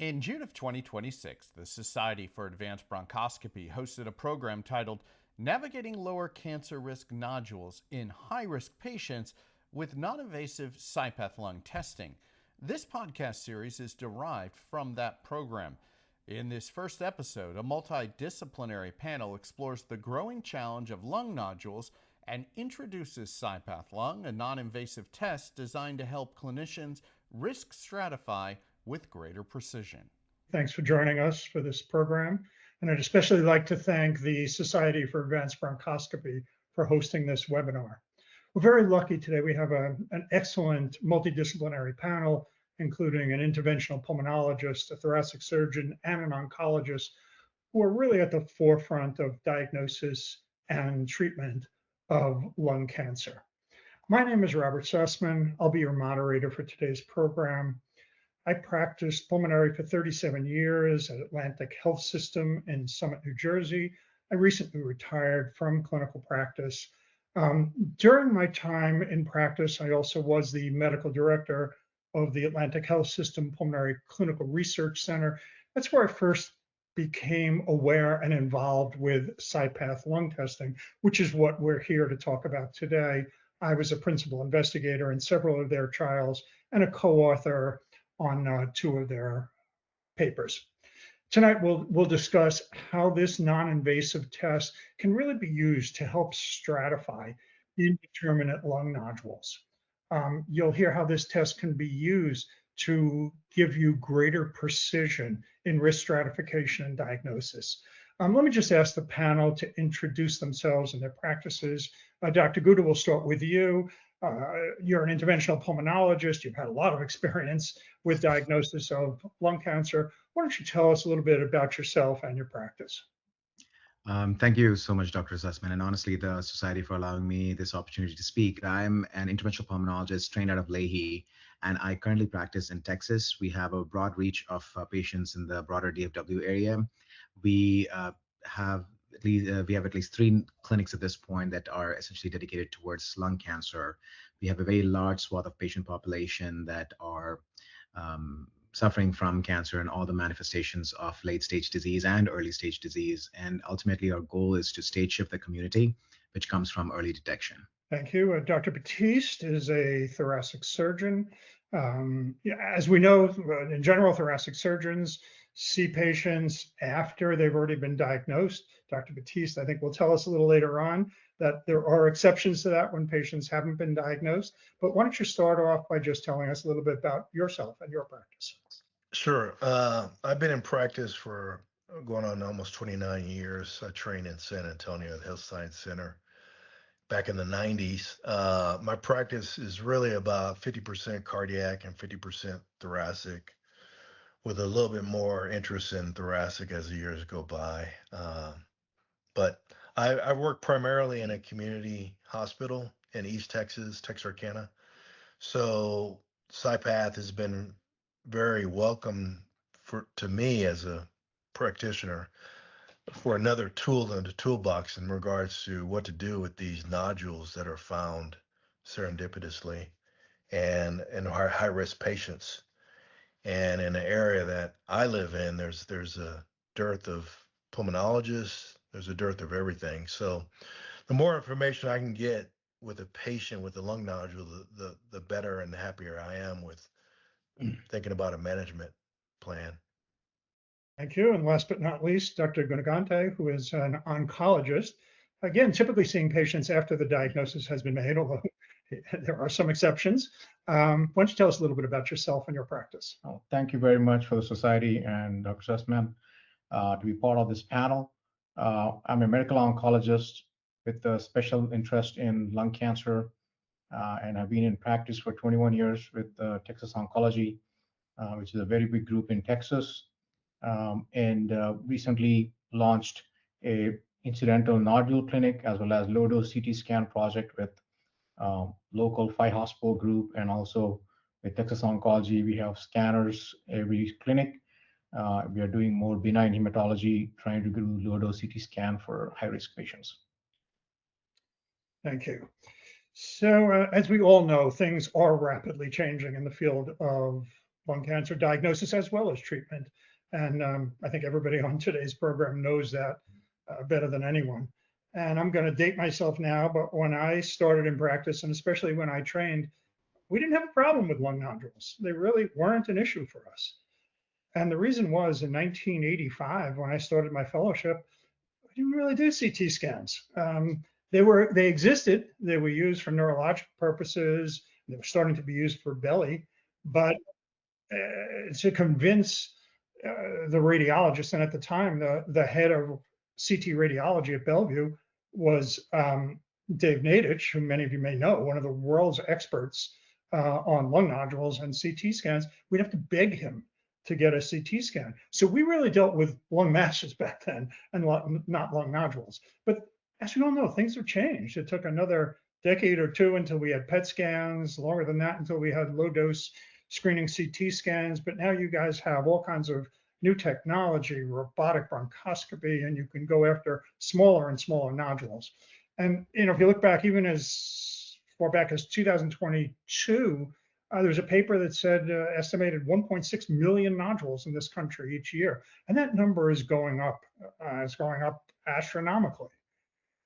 In June of 2026, the Society for Advanced Bronchoscopy hosted a program titled Navigating Lower Cancer Risk Nodules in High-Risk Patients with Non-Invasive CyPath Lung Testing. This podcast series is derived from that program. In this first episode, a multidisciplinary panel explores the growing challenge of lung nodules and introduces CyPath Lung, a non-invasive test designed to help clinicians risk stratify with greater precision. Thanks for joining us for this program. And I'd especially like to thank the Society for Advanced Bronchoscopy for hosting this webinar. We're very lucky today. We have an excellent multidisciplinary panel, including an interventional pulmonologist, a thoracic surgeon, and an oncologist, who are really at the forefront of diagnosis and treatment of lung cancer. My name is Robert Sussman. I'll be your moderator for today's program. I practiced pulmonary for 37 years at Atlantic Health System in Summit, New Jersey. I recently retired from clinical practice. During my time in practice, I also was the medical director of the Atlantic Health System Pulmonary Clinical Research Center. That's where I first became aware and involved with CyPath lung testing, which is what we're here to talk about today. I was a principal investigator in several of their trials and a co-author on two of their papers. Tonight, we'll discuss how this non-invasive test can really be used to help stratify indeterminate lung nodules. You'll hear how this test can be used to give you greater precision in risk stratification and diagnosis. Let me just ask the panel to introduce themselves and their practices. Dr. Gouda, we'll start with you. You're an interventional pulmonologist. You've had a lot of experience with diagnosis of lung cancer. Why don't you tell us a little bit about yourself and your practice? Thank you so much, Dr. Sussman, and honestly, the Society for allowing me this opportunity to speak. I'm an interventional pulmonologist trained out of Leahy, and I currently practice in Texas. We have a broad reach of patients in the broader DFW area. We have at least 3 clinics at this point that are essentially dedicated towards lung cancer. We have a very large swath of patient population that are suffering from cancer and all the manifestations of late stage disease and early stage disease. And ultimately, our goal is to stage shift the community, which comes from early detection. Thank you. Dr. Batiste is a thoracic surgeon. As we know, in general, thoracic surgeons see patients after they've already been diagnosed. Dr. Batiste, I think, will tell us a little later on that there are exceptions to that when patients haven't been diagnosed. But why don't you start off by just telling us a little bit about yourself and your practice? Sure. I've been in practice for going on almost 29 years. I trained in San Antonio at Health Science Center back in the 90s. My practice is really about 50% cardiac and 50% thoracic, with a little bit more interest in thoracic as the years go by. But I work primarily in a community hospital in East Texas, Texarkana. So CyPath has been very welcome to me as a practitioner for another tool in the toolbox in regards to what to do with these nodules that are found serendipitously and in high risk patients. And in the area that I live in, there's a dearth of pulmonologists, there's a dearth of everything. So the more information I can get with a patient with a lung nodule, the better and the happier I am with thinking about a management plan. Thank you. And last but not least, Dr. Gunagante, who is an oncologist, again, typically seeing patients after the diagnosis has been made, although there are some exceptions. Why don't you tell us a little bit about yourself and your practice? Thank you very much for the Society and Dr. Sussman to be part of this panel. I'm a medical oncologist with a special interest in lung cancer, and I've been in practice for 21 years with Texas Oncology, which is a very big group in Texas, and recently launched a incidental nodule clinic as well as low-dose CT scan project with local 5-hospital group, and also with Texas Oncology, we have scanners every clinic. We are doing more benign hematology, trying to do low-dose CT scan for high-risk patients. Thank you. So as we all know, things are rapidly changing in the field of lung cancer diagnosis as well as treatment. And I think everybody on today's program knows that better than anyone. And I'm going to date myself now, but when I started in practice, and especially when I trained, we didn't have a problem with lung nodules. They really weren't an issue for us. And the reason was in 1985, when I started my fellowship, we didn't really do CT scans. They existed. They were used for neurologic purposes. They were starting to be used for belly, but to convince the radiologist, and at the time, the head of CT radiology at Bellevue was Dave Nadich, who many of you may know, one of the world's experts on lung nodules and CT scans. We'd have to beg him to get a CT scan. So we really dealt with lung masses back then and not lung nodules. But as we all know, things have changed. It took another decade or two until we had PET scans, longer than that until we had low dose screening CT scans. But now you guys have all kinds of new technology, robotic bronchoscopy, and you can go after smaller and smaller nodules. And if you look back, even as far back as 2022, there's a paper that said estimated 1.6 million nodules in this country each year, and that number is going up. It's going up astronomically.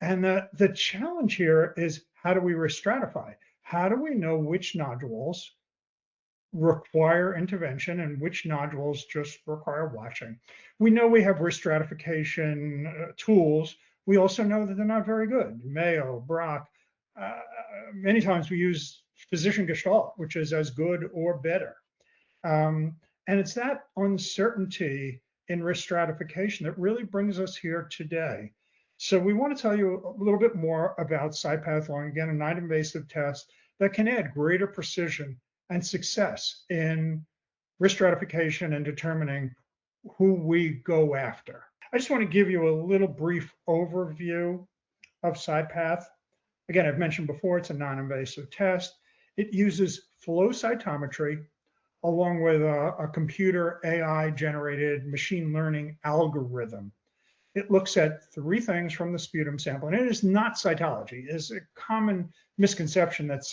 And the challenge here is, how do we risk stratify? How do we know which nodules require intervention and which nodules just require watching? We know we have risk stratification tools. We also know that they're not very good. Mayo, Brock, many times we use physician gestalt, which is as good or better. And it's that uncertainty in risk stratification that really brings us here today. So we want to tell you a little bit more about CyPath Lung, again, a non-invasive test that can add greater precision and success in risk stratification and determining who we go after. I just want to give you a little brief overview of CyPath. Again, I've mentioned before, it's a non-invasive test. It uses flow cytometry along with a computer AI-generated machine learning algorithm. It looks at three things from the sputum sample, and it is not cytology. It is a common misconception that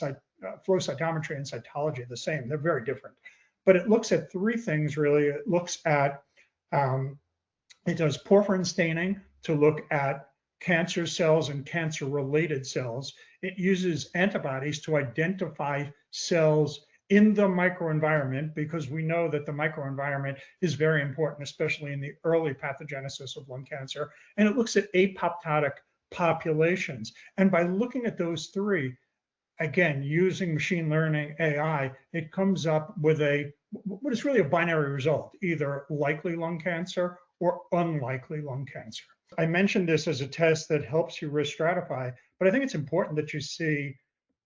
flow cytometry and cytology are the same. They're very different. But it looks at three things, really. It looks at, it does porphyrin staining to look at cancer cells and cancer-related cells. It uses antibodies to identify cells in the microenvironment, because we know that the microenvironment is very important, especially in the early pathogenesis of lung cancer. And it looks at apoptotic populations. And by looking at those three, again, using machine learning AI, it comes up with what is really a binary result, either likely lung cancer or unlikely lung cancer. I mentioned this as a test that helps you risk stratify, but I think it's important that you see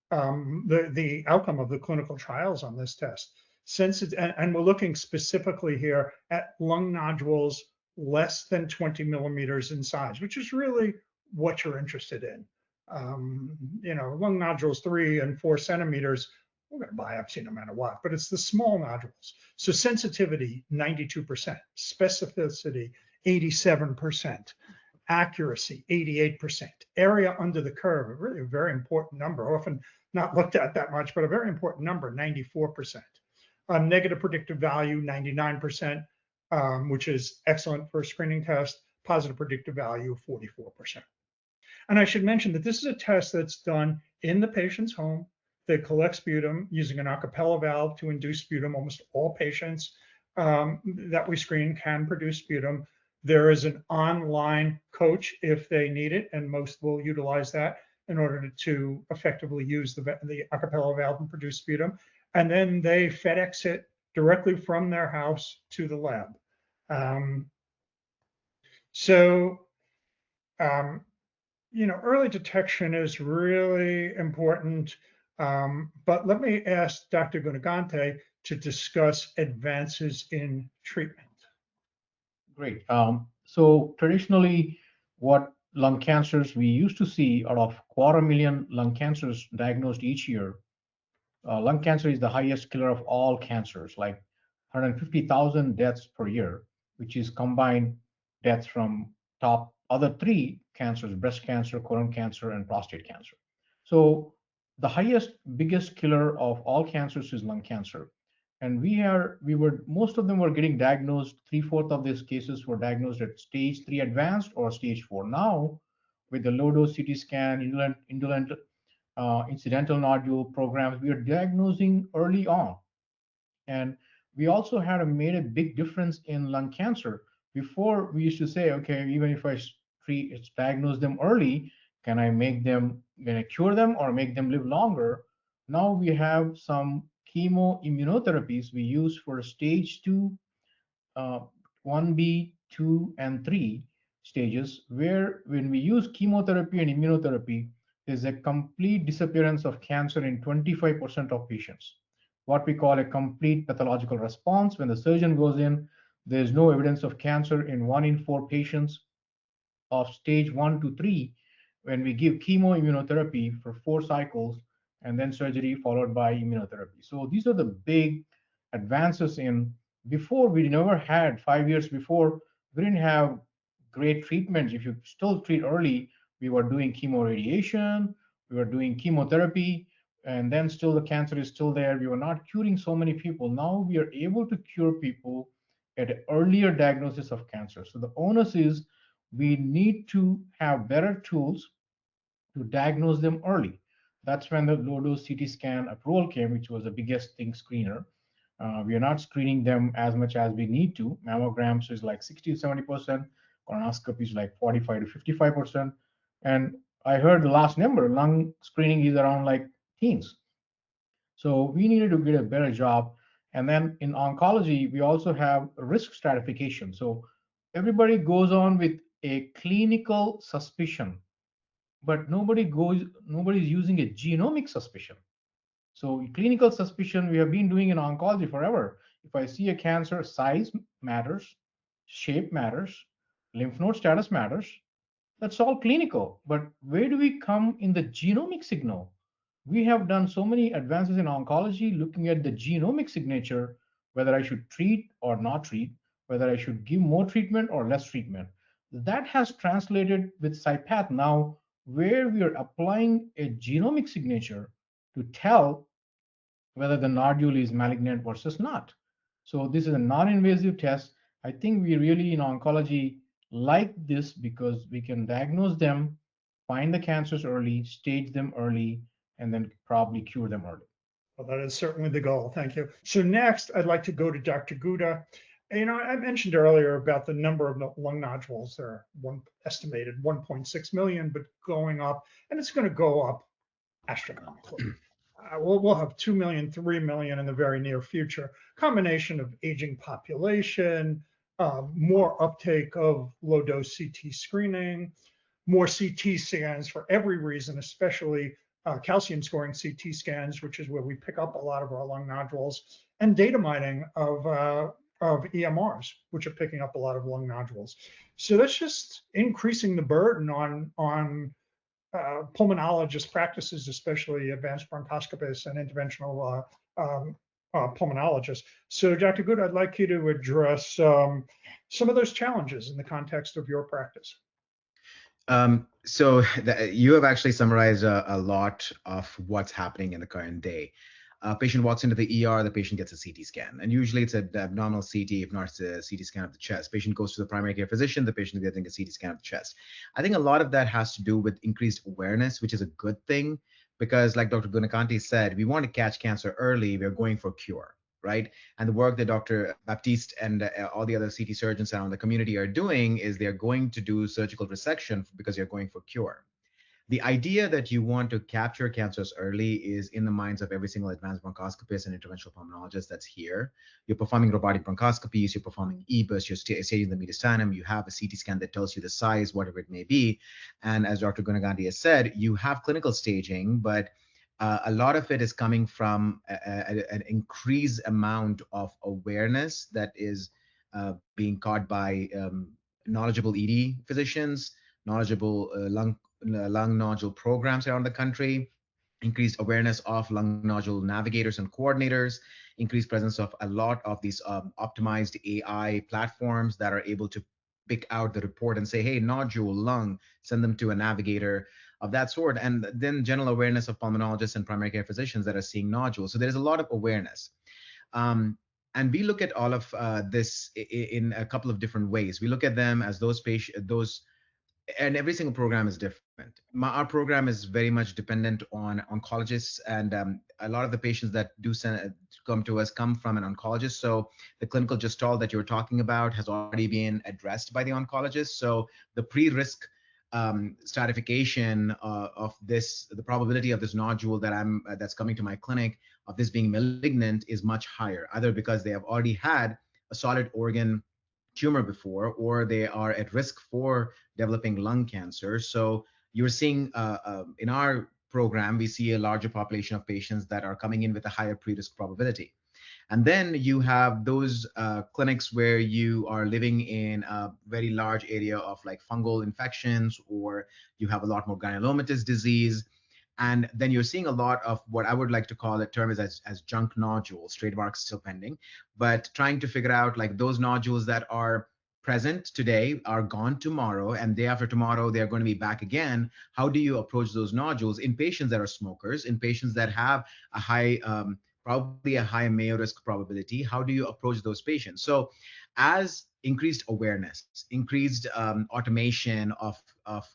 the outcome of the clinical trials on this test. Since and we're looking specifically here at lung nodules less than 20 millimeters in size, which is really what you're interested in. Lung nodules 3 and 4 centimeters, we're going to biopsy no matter what, but it's the small nodules. So sensitivity, 92%, specificity, 87%, accuracy, 88%, area under the curve, really a very important number, often not looked at that much, but a very important number, 94%. Negative predictive value, 99%, which is excellent for a screening test. Positive predictive value, 44%. And I should mention that this is a test that's done in the patient's home. They collect sputum using an acapella valve to induce sputum. Almost all patients that we screen can produce sputum. There is an online coach if they need it, and most will utilize that in order to effectively use the acapella valve and produce sputum. And then they FedEx it directly from their house to the lab. Early detection is really important. But let me ask Dr. Gunagante to discuss advances in treatment. Great. So traditionally, what lung cancers we used to see, out of 250,000 lung cancers diagnosed each year, lung cancer is the highest killer of all cancers, like 150,000 deaths per year, which is combined deaths from top other three cancers: breast cancer, colon cancer, and prostate cancer. So the biggest killer of all cancers is lung cancer. And most of them were getting diagnosed. 3/4 of these cases were diagnosed at stage 3 advanced or stage 4. Now, with the low dose CT scan, incidental nodule programs, we are diagnosing early on. And we also made a big difference in lung cancer. Before, we used to say, okay, even if diagnose them early, can I cure them or make them live longer? Now we have some chemoimmunotherapies we use for stage 2, uh, 1B, 2, and 3 stages, where when we use chemotherapy and immunotherapy, there's a complete disappearance of cancer in 25% of patients. What we call a complete pathological response. When the surgeon goes in, there's no evidence of cancer in 1 in 4 patients of stage 1 to 3 when we give chemoimmunotherapy for 4 cycles and then surgery followed by immunotherapy. So these are the big advances in. Before, we never had, 5 years before, we didn't have great treatments. If you still treat early, we were doing chemoradiation, we were doing chemotherapy, and then still the cancer is still there. We were not curing so many people. Now we are able to cure people at an earlier diagnosis of cancer. So the onus is we need to have better tools to diagnose them early. That's when the low dose CT scan approval came, which was the biggest thing screener. We are not screening them as much as we need to. Mammograms is like 60 to 70%, colonoscopy is like 45 to 55%. And I heard the last number, lung screening is around like teens. So we needed to get a better job. And then in oncology, we also have risk stratification. So everybody goes on with a clinical suspicion, but nobody's using a genomic suspicion. So clinical suspicion we have been doing in oncology forever. If I see a cancer, size matters, shape matters, lymph node status matters. That's all clinical. But where do we come in the genomic signal? We have done so many advances in oncology looking at the genomic signature, whether I should treat or not treat, whether I should give more treatment or less treatment. That has translated with CyPath now, where we are applying a genomic signature to tell whether the nodule is malignant versus not. So this is a non-invasive test. I think we really in oncology like this because we can diagnose them, find the cancers early, stage them early, and then probably cure them early. Well, that is certainly the goal. Thank you. So next, I'd like to go to Dr. Gouda. I mentioned earlier about the number of lung nodules. There are estimated 1.6 million, but going up, and it's going to go up astronomically. We'll have 2 million, 3 million in the very near future. Combination of aging population, more uptake of low dose CT screening, more CT scans for every reason, especially calcium scoring CT scans, which is where we pick up a lot of our lung nodules, and data mining of EMRs, which are picking up a lot of lung nodules. So that's just increasing the burden on pulmonologist practices, especially advanced bronchoscopists and interventional pulmonologists. So Dr. Good, I'd like you to address some of those challenges in the context of your practice. You have actually summarized a lot of what's happening in the current day. A patient walks into the ER, the patient gets a CT scan, and usually it's an abdominal CT, if not it's a CT scan of the chest. Patient goes to the primary care physician, the patient is getting a CT scan of the chest. I think a lot of that has to do with increased awareness, which is a good thing, because like Dr. Gunakanti said, we want to catch cancer early, we're going for cure, right? And the work that Dr. Baptiste and all the other CT surgeons around the community are doing is they're going to do surgical resection because you're going for cure. The idea that you want to capture cancers early is in the minds of every single advanced bronchoscopist and interventional pulmonologist that's here. You're performing robotic bronchoscopies, you're performing EBUS, you're staging the mediastinum, you have a CT scan that tells you the size, whatever it may be. And as Dr. Gunaganti has said, you have clinical staging, but a lot of it is coming from an increased amount of awareness that is being caught by knowledgeable ED physicians, knowledgeable lung nodule programs around the country, increased awareness of lung nodule navigators and coordinators, increased presence of a lot of these optimized AI platforms that are able to pick out the report and say, hey, nodule, lung, send them to a navigator of that sort. And then general awareness of pulmonologists and primary care physicians that are seeing nodules. So there's a lot of awareness. And we look at all of this in a couple of different ways. We look at them as those patients, and every single program is different. Our program is very much dependent on oncologists, and a lot of the patients that come to us come from an oncologist. So the clinical gestalt that you're talking about has already been addressed by the oncologist. So the pre-risk stratification of this, the probability of this nodule that's coming to my clinic of this being malignant is much higher, either because they have already had a solid organ tumor before, or they are at risk for developing lung cancer. So you're seeing in our program, we see a larger population of patients that are coming in with a higher pre-risk probability. And then you have those clinics where you are living in a very large area of like fungal infections, or you have a lot more granulomatous disease. And then you're seeing a lot of what I would like to call a term is as junk nodules, trademarks still pending, but trying to figure out like those nodules that are present today are gone tomorrow, and day after tomorrow they're going to be back again. How do you approach those nodules in patients that are smokers, in patients that have a high probably a high Mayo risk probability? How do you approach those patients? So as increased awareness, increased automation of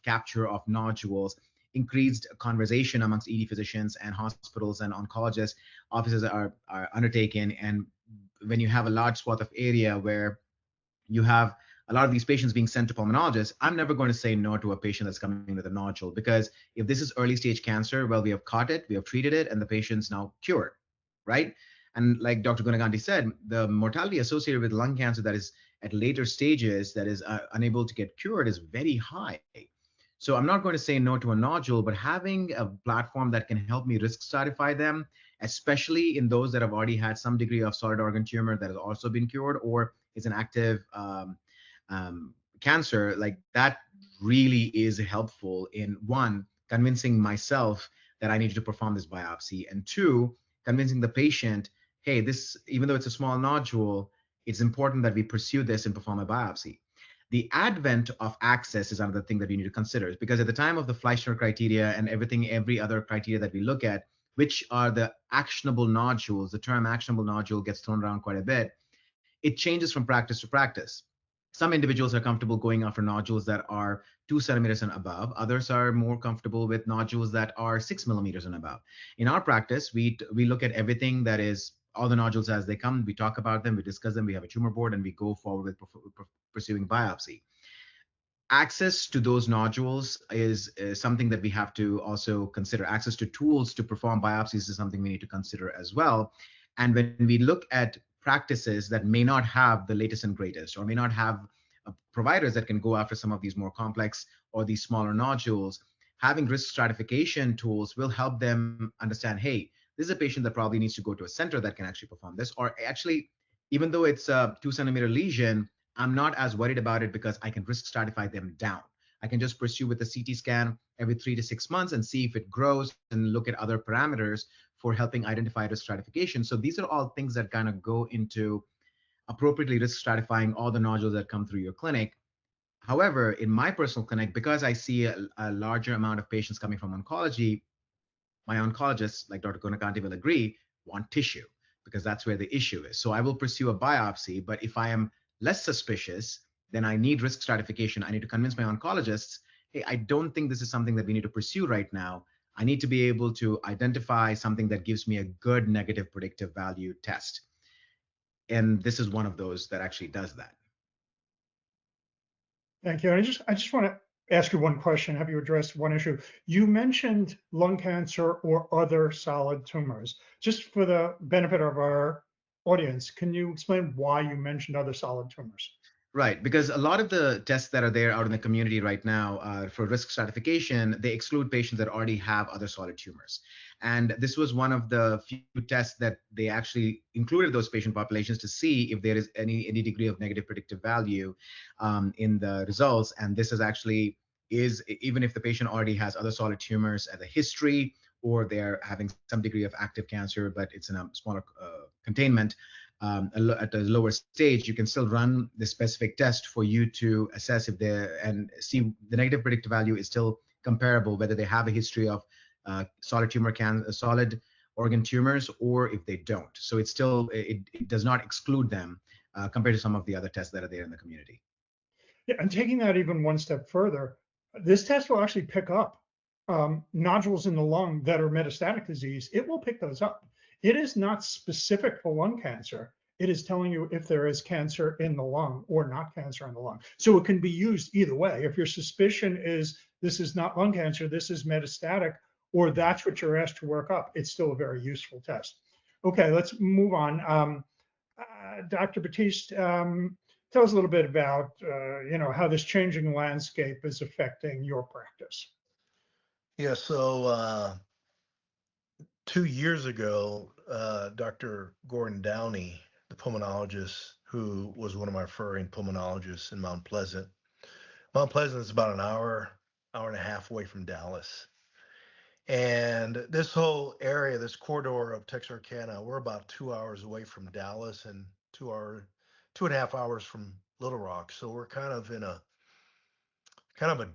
capture of nodules, increased conversation amongst ED physicians and hospitals and oncologists offices are undertaken, and when you have a large swath of area where you have a lot of these patients being sent to pulmonologists, I'm never going to say no to a patient that's coming with a nodule, because if this is early stage cancer, well, we have caught it, we have treated it, and the patient's now cured, right? And like Dr. Gunaganti said, the mortality associated with lung cancer that is at later stages, that is unable to get cured, is very high. So I'm not going to say no to a nodule, but having a platform that can help me risk stratify them, especially in those that have already had some degree of solid organ tumor that has also been cured, or is an active cancer, like that really is helpful in, one, convincing myself that I need to perform this biopsy, and two, convincing the patient, hey, this, even though it's a small nodule, it's important that we pursue this and perform a biopsy. The advent of access is another thing that we need to consider, because at the time of the Fleischner criteria and every other criteria that we look at, which are the actionable nodules, the term actionable nodule gets thrown around quite a bit. It changes from practice to practice. Some individuals are comfortable going after nodules that are 2 centimeters and above. Others are more comfortable with nodules that are 6 millimeters and above. In our practice, we look at everything that is all the nodules as they come. We talk about them, we discuss them, we have a tumor board, and we go forward with pursuing biopsy. Access to those nodules is something that we have to also consider. Access to tools to perform biopsies is something we need to consider as well. And when we look at practices that may not have the latest and greatest, or may not have providers that can go after some of these more complex or these smaller nodules, having risk stratification tools will help them understand, hey, this is a patient that probably needs to go to a center that can actually perform this, or actually, even though it's a 2 centimeter lesion, I'm not as worried about it because I can risk stratify them down. I can just pursue with a CT scan every 3 to 6 months and see if it grows, and look at other parameters for helping identify risk stratification. So these are all things that kind of go into appropriately risk stratifying all the nodules that come through your clinic. However, in my personal clinic, because I see a larger amount of patients coming from oncology, my oncologists, like Dr. Gunaganti will agree, want tissue, because that's where the issue is. So I will pursue a biopsy, but if I am less suspicious, then I need risk stratification. I need to convince my oncologists, hey, I don't think this is something that we need to pursue right now. I need to be able to identify something that gives me a good negative predictive value test. And this is one of those that actually does that. Thank you. And I just want to ask you one question. Have you addressed one issue? You mentioned lung cancer or other solid tumors. Just for the benefit of our audience, can you explain why you mentioned other solid tumors? Right, because a lot of the tests that are there out in the community right now for risk stratification, they exclude patients that already have other solid tumors. And this was one of the few tests that they actually included those patient populations to see if there is any degree of negative predictive value in the results. And this is actually even if the patient already has other solid tumors as a history, or they're having some degree of active cancer, but it's in a smaller containment, at a lower stage, you can still run the specific test for you to assess if they're, and see the negative predictive value is still comparable, whether they have a history of solid organ tumors or if they don't. So it does not exclude them compared to some of the other tests that are there in the community. Yeah, and taking that even one step further, this test will actually pick up nodules in the lung that are metastatic disease. It will pick those up. It is not specific for lung cancer. It is telling you if there is cancer in the lung or not cancer in the lung. So it can be used either way. If your suspicion is this is not lung cancer, this is metastatic, or that's what you're asked to work up, it's still a very useful test. Okay, let's move on. Dr. Batiste, tell us a little bit about how this changing landscape is affecting your practice. Yeah, so 2 years ago, Dr. Gordon Downey, the pulmonologist, who was one of my referring pulmonologists in Mount Pleasant. Mount Pleasant is about an hour and a half away from Dallas. And this whole area, this corridor of Texarkana, we're about 2 hours away from Dallas and 2.5 hours from Little Rock. So we're kind of in a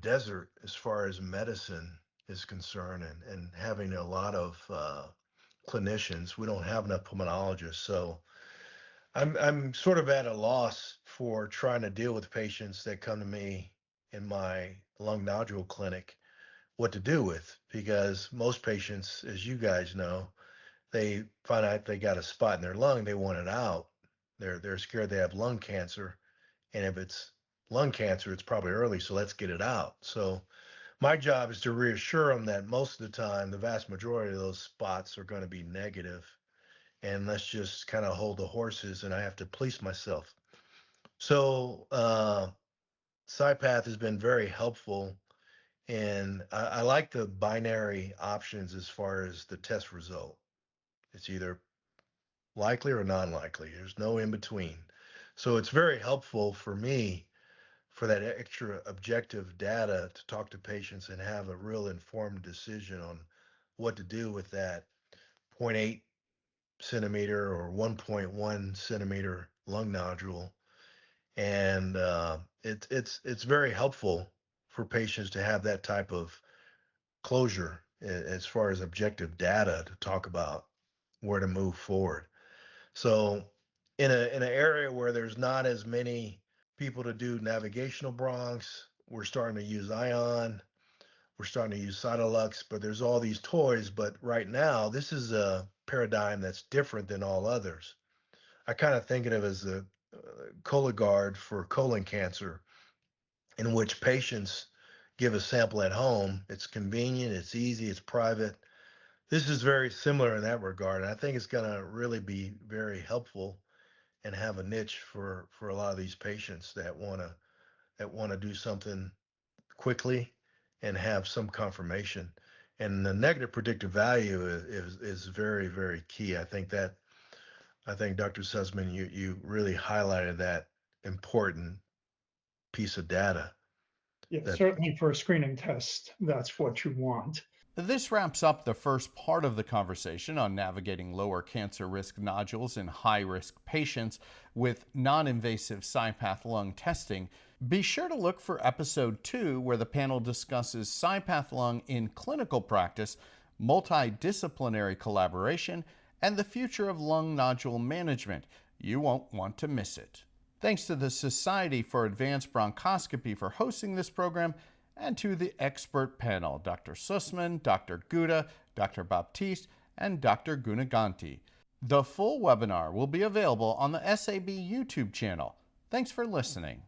desert as far as medicine is concerned, and having a lot of clinicians. We don't have enough pulmonologists. So I'm sort of at a loss for trying to deal with patients that come to me in my lung nodule clinic what to do with, because most patients, as you guys know, they find out they got a spot in their lung, they want it out. They're scared they have lung cancer, and if it's lung cancer, it's probably early, so let's get it out. So my job is to reassure them that most of the time, the vast majority of those spots are going to be negative, and let's just kind of hold the horses, and I have to police myself. So CyPath has been very helpful. And I like the binary options as far as the test result. It's either likely or non-likely. There's no in between. So it's very helpful for me for that extra objective data to talk to patients and have a real informed decision on what to do with that 0.8 centimeter or 1.1 centimeter lung nodule. And it's very helpful for patients to have that type of closure as far as objective data to talk about where to move forward. So in an area where there's not as many people to do navigational bronchs, we're starting to use ion, we're starting to use Cytolux, but there's all these toys. But right now, this is a paradigm that's different than all others. I kind of think of it as a Cologuard for colon cancer, in which patients give a sample at home. It's convenient, it's easy, it's private. This is very similar in that regard. And I think it's going to really be very helpful and have a niche for a lot of these patients that want to do something quickly and have some confirmation. And the negative predictive value is very, very key. I think Dr. Sussman, you really highlighted that important piece of data. Yeah, That certainly for a screening test, that's what you want. This wraps up the first part of the conversation on navigating lower cancer risk nodules in high-risk patients with non-invasive CyPath lung testing. Be sure to look for episode 2, where the panel discusses CyPath lung in clinical practice, multidisciplinary collaboration, and the future of lung nodule management. You won't want to miss it. Thanks to the Society for Advanced Bronchoscopy for hosting this program, and to the expert panel, Dr. Sussman, Dr. Gouda, Dr. Baptiste, and Dr. Gunaganti. The full webinar will be available on the SAB YouTube channel. Thanks for listening.